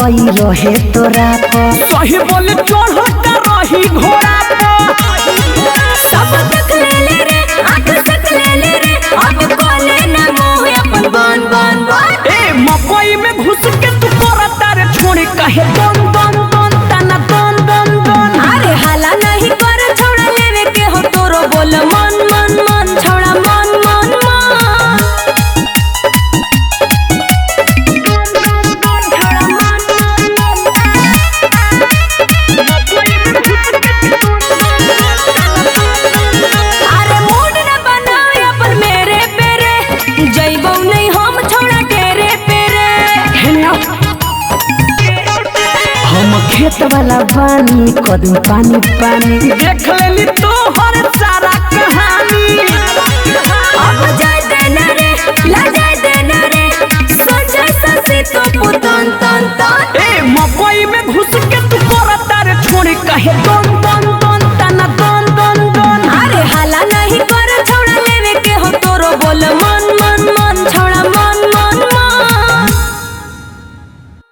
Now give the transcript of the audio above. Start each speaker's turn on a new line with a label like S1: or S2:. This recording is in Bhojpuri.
S1: आई रहे तोरा पर
S2: सही बोले चढ़ कर रही घोड़ा
S3: सब देख ले रे आंख देख ले रे अब बोले ना मुंह अपन बन बन बन
S2: ए मकई में घुस के तू करता रे छोड़ी कहे दन दन दन तना दन दन दन
S3: अरे हाला नहीं कर छोड़ा लेवे के हो तोरो बोल मन मन मन छोड़ा मन मन मन अरे मूड न बनाओ अपन मेरे पेरे जइबो नहीं हम छोड़ा तेरे पेरे
S1: हम खेत वाला बानी कदू पानी पानी
S2: देख लेली तोहर सारा कहानी
S3: अब जाय देना रे ला जाय देना रे संजय ससे तो पुतन तन तन
S2: ए मकई में घुस के तू करता रे छोड़ी कहे दन दन दन तना दन दन दन
S3: अरे हाला नहीं कर छोड़ा लेवे के हो तोरो बोल मन